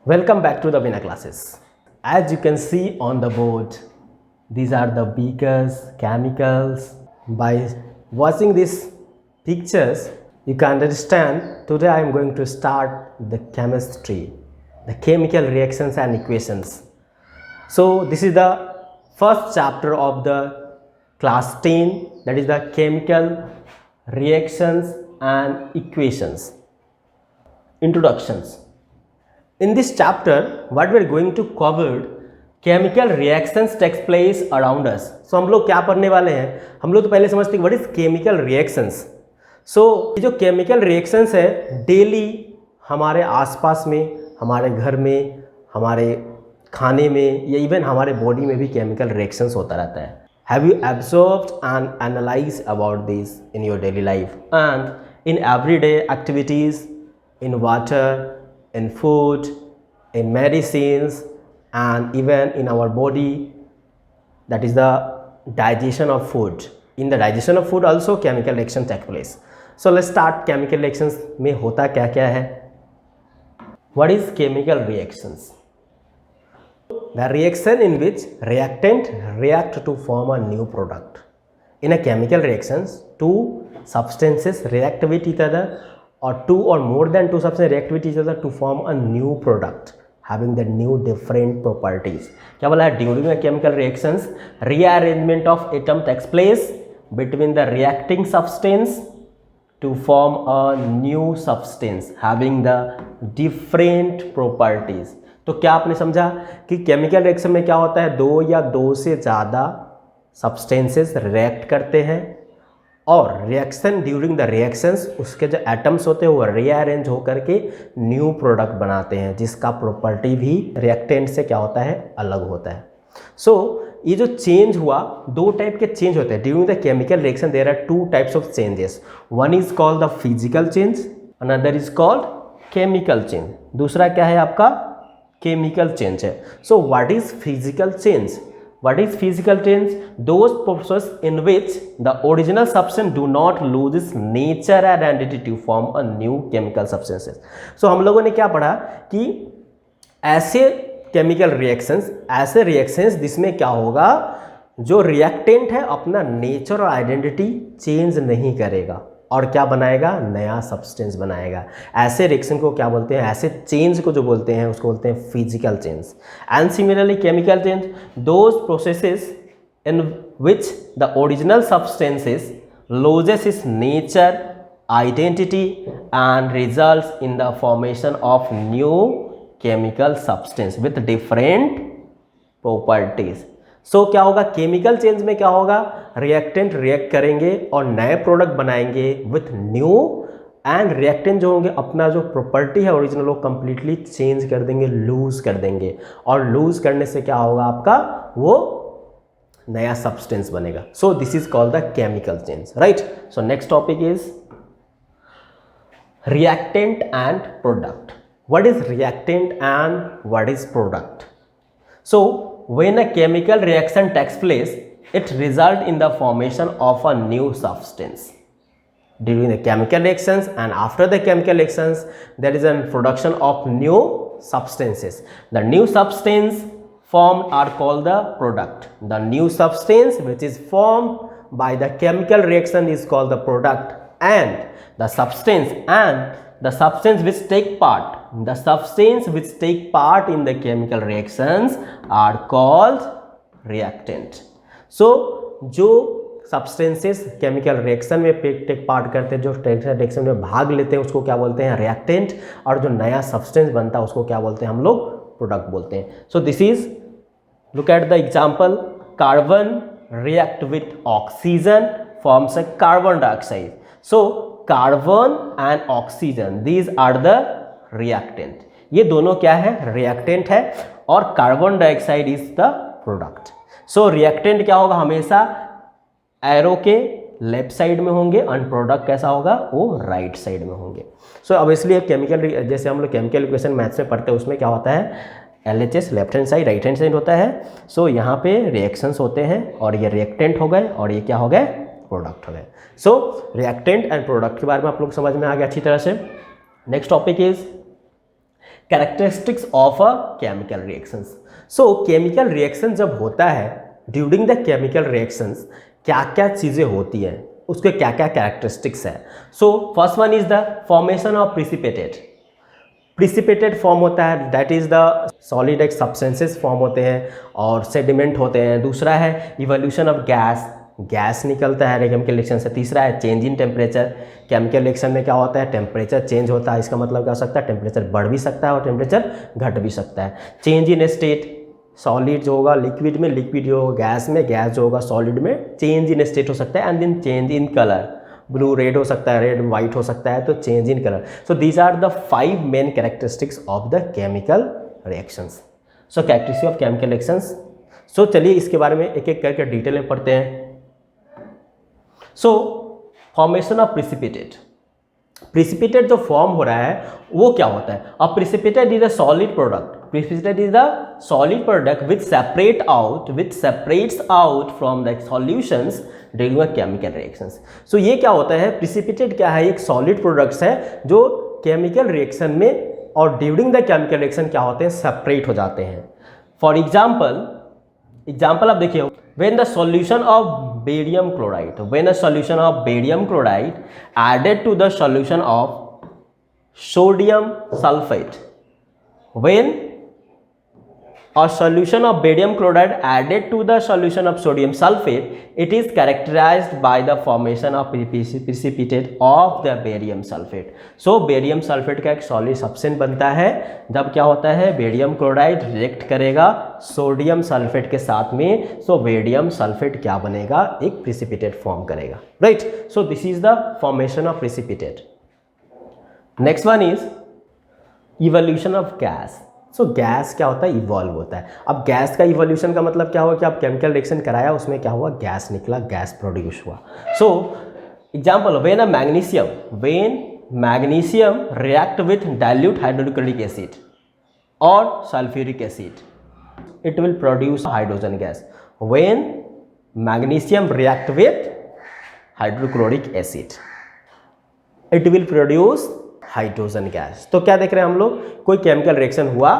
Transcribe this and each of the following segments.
Welcome back to the Vina classes. As you can see on the board, these are the beakers, chemicals. By watching these pictures, you can understand today I am going to start the chemistry, the chemical reactions and equations. So this is the first chapter of the class 10, that is the chemical reactions and equations. Introductions. In this chapter, what we are going to cover, chemical reactions takes place around us. So हम लोग क्या पढ़ने वाले हैं, हम लोग तो पहले समझते हैं व्हाट इज केमिकल रिएक्शंस. सो ये जो केमिकल रिएक्शंस है डेली हमारे आसपास में, हमारे घर में, हमारे खाने में या इवन हमारे बॉडी में भी केमिकल रिएक्शंस होता रहता है. Have you observed and analyse about this in your daily life and in everyday activities, in water, in food, in medicines, and even in our body, that is the digestion of food. In the digestion of food also chemical reaction take place. So let's start. Chemical reactions में होता क्या क्या है. What is chemical reactions? The reaction in which reactant react to form a new product. In a chemical reactions, two substances react with each other, or two or more than two substances react with each other to form a new product having the new different properties. क्या बोला है? During the chemical reactions, rearrangement of atom takes place between the reacting substance to form a new substance having the different properties. तो क्या आपने समझा कि chemical reaction में क्या होता है, दो या दो से ज़्यादा सब्सटेंसेस रिएक्ट करते हैं और रिएक्शन ड्यूरिंग द रिएक्शंस उसके जो एटम्स होते हैं वो रीअरेंज होकर के न्यू प्रोडक्ट बनाते हैं जिसका प्रॉपर्टी भी रिएक्टेंट से क्या होता है, अलग होता है. सो ये जो चेंज हुआ, दो टाइप के चेंज होते हैं during the chemical reaction. There are two types of changes. One is called the physical change, another is called chemical change. दूसरा क्या है आपका, केमिकल चेंज है. So what is physical change? What is physical change? Those processes in which the original substance do not lose its nature and identity to form a new chemical substances. So हम लोगों ने क्या पढ़ा कि ऐसे chemical reactions, ऐसे reactions जिसमें क्या होगा, जो reactant है अपना नेचर और आइडेंटिटी चेंज नहीं करेगा और क्या बनाएगा, नया सब्सटेंस बनाएगा. ऐसे रिएक्शन को क्या बोलते हैं, ऐसे चेंज को जो बोलते हैं उसको बोलते हैं physical change. And similarly chemical change, those processes in which the original substances loses its nature, identity and results in the formation of new chemical substance with different properties. So क्या होगा, chemical change में क्या होगा, reactant react करेंगे और नए product बनाएंगे with new, and reactant जो होंगे अपना जो प्रॉपर्टी है ओरिजिनल वो कंप्लीटली चेंज कर देंगे, लूज कर देंगे. और लूज करने से क्या होगा आपका, वो नया सब्सटेंस बनेगा. सो this is called the chemical change, right. So next topic is reactant and product. What is reactant and what is product? So when a chemical reaction takes place, it results in the formation of a new substance. During the chemical reactions and after the chemical reactions, there is a production of new substances. The new substance formed are called the product. The new substance which is formed by the chemical reaction is called the product, and the substance which take part in the chemical reactions are called reactant. So जो substances chemical reaction में take part करते हैं, जो reaction में भाग लेते हैं उसको क्या बोलते हैं, रिएक्टेंट. और जो नया सब्सटेंस बनता है उसको क्या बोलते हैं हम लोग, प्रोडक्ट बोलते हैं. So this is, look at the example. Carbon react with oxygen forms a carbon dioxide. So carbon and oxygen, these are the reactant. ये दोनों क्या है, रिएक्टेंट है, और carbon dioxide is the product. So reactant क्या होगा, हमेशा arrow के लेफ्ट साइड में होंगे, और प्रोडक्ट कैसा होगा, वो राइट साइड में होंगे. सो अब इसलिए केमिकल, जैसे हम लोग केमिकल इक्वेशन मैथ्स में पढ़ते हैं उसमें क्या होता है, LHS left hand side, right hand side होता है. सो यहाँ पे रिएक्शंस होते हैं और ये रिएक्टेंट हो गए और ये क्या हो गए, प्रोडक्ट हो गए. सो रिएक्टेंट एंड प्रोडक्ट के बारे में आप लोग समझ में आ गया अच्छी तरह से. Next topic is characteristics of a chemical reactions. So chemical reaction जब होता है, ड्यूरिंग द केमिकल रिएक्शंस क्या क्या चीज़ें होती हैं, उसके क्या क्या कैरेक्टरिस्टिक्स है। So first one is the formation of precipitate form होता है, दैट इज़ द सॉलिड एक सब्सटेंसेस फॉर्म होते हैं और सेडिमेंट होते हैं। दूसरा है इवोल्यूशन ऑफ गैस निकलता है केमिकल रिएक्शन से। तीसरा है change in temperature, chemical reaction में क्या होता है, टेम्परेचर चेंज होता है। इसका मतलब क्या हो सकता है, टेम्परेचर बढ़ भी सकता है और टेम्परेचर घट भी सकता है। चेंज इन स्टेट, सॉलिड जो होगा लिक्विड में, लिक्विड जो होगा गैस में, गैस जो होगा सॉलिड में, चेंज इन स्टेट हो सकता है। And then change in colour, blue red हो सकता है, रेड वाइट हो सकता है, तो change in colour. So these are the 5 main characteristics of the chemical reactions. So characteristic of chemical reactions. So चलिए इसके बारे में एक एक करके डिटेल में पढ़ते हैं। सो फॉर्मेशन ऑफ प्रिसिपिटेट जो फॉर्म हो रहा है वो क्या होता है। अब precipitate is a solid product, precipitate is the solid product which separates out from the solutions during the chemical reactions। so ये क्या होता है, precipitate क्या है, एक solid products है जो chemical reaction में और during the chemical reaction क्या होते हैं, separate हो जाते हैं। for example आप देखिए, when the solution of barium chloride added to the solution of sodium sulfate, when a solution of barium chloride added to the solution of sodium sulfate, it is characterized by the formation of precipitate of the barium sulfate। so barium sulfate का एक solid substance बनता है जब क्या होता है, barium chloride react करेगा sodium sulphate के साथ में। so बेरियम सल्फेट क्या बनेगा, एक precipitate फॉर्म करेगा, right. so this is the formation of precipitate। next one is evolution of gas। So gas क्या होता है, इवॉल्व होता है। अब गैस का इवोल्यूशन का मतलब क्या हुआ कि आप केमिकल रिएक्शन कराया, उसमें क्या हुआ, गैस निकला, गैस प्रोड्यूस हुआ। So example, when magnesium react with dilute hydrochloric acid और sulphuric acid, it will produce hydrogen gas. When magnesium react with hydrochloric acid, it will produce hydrogen gas. तो क्या देख रहे हैं हम लोग, कोई केमिकल रिएक्शन हुआ,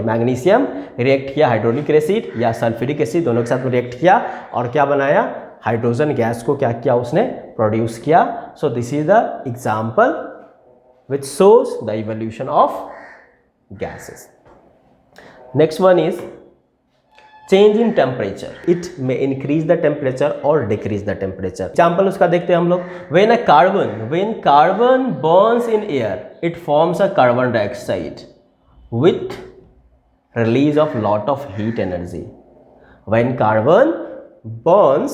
मैग्नीशियम रिएक्ट किया हाइड्रोक्लोरिक एसिड या सल्फ्यूरिक एसिड, दोनों के साथ में रिएक्ट किया और क्या बनाया, हाइड्रोजन गैस को क्या किया, उसने प्रोड्यूस किया। So this is the example which shows the evolution of gases. Next one is change in temperature, it may increase the temperature और डिक्रीज द टेम्परेचर। एग्जाम्पल उसका देखते हैं हम लोग, when carbon burns in air, it forms a carbon dioxide with release of lot of heat energy. When carbon burns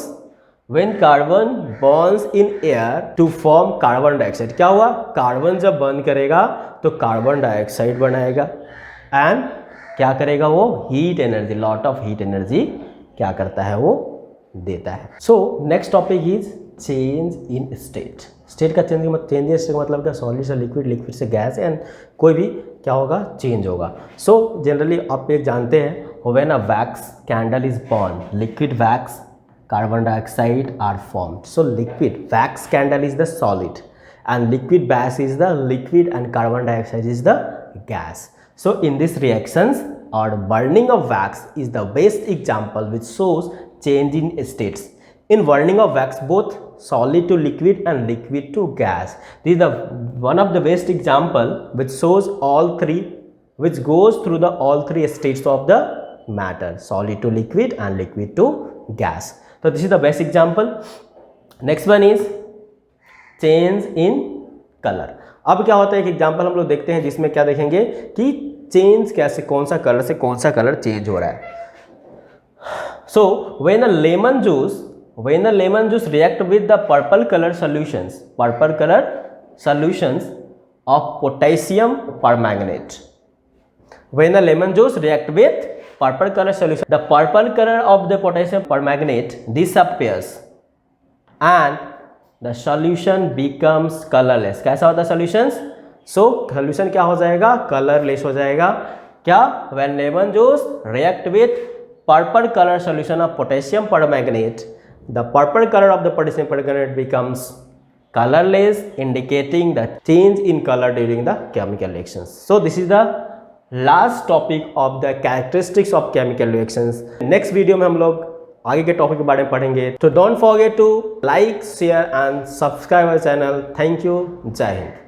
in air to form carbon dioxide, क्या हुआ, carbon जब burn करेगा तो कार्बन डाइऑक्साइड बनाएगा एंड क्या करेगा वो, heat energy, lot of heat energy क्या करता है, वो देता है। So next topic is change in state का चेंज इन स्टेट मतलब क्या, सॉलिड से लिक्विड, लिक्विड से गैस, एंड कोई भी क्या होगा, चेंज होगा। सो जनरली आप एक जानते हैं, when a wax candle is burn, liquid wax, carbon dioxide are formed. So liquid wax candle is the solid and liquid gas is the liquid and carbon dioxide is the gas। So in these reactions or burning of wax is the best example which shows change in states। In burning of wax, both solid to liquid and liquid to gas, this is the one of the best example which shows all three, which goes through the all three states of the matter, solid to liquid and liquid to gas। So this is the best example। Next one is change in colour. अब क्या होता है, एक example हम लोग देखते हैं जिसमें क्या देखेंगे कि चेंज कैसे, कौन सा कलर से कौन सा कलर चेंज हो रहा है। So when a lemon juice react with the purple colour solutions of potassium permanganate, when a lemon juice react with purple colour solution, the purple colour of the potassium permanganate disappears and the solution becomes colorless। कैसा होता है solutions, solution क्या हो जाएगा, colourless हो जाएगा। क्या, when lemon juice react with purple color solution of potassium permanganate, the purple color of the potassium permanganate becomes colorless, indicating the change in color during the chemical reactions. So this is the last topic of the characteristics of chemical reactions. Next video में हम लोग आगे के topic के बारे में पढ़ेंगे. So don't forget to like, share and subscribe our channel. Thank you. जय हिंद.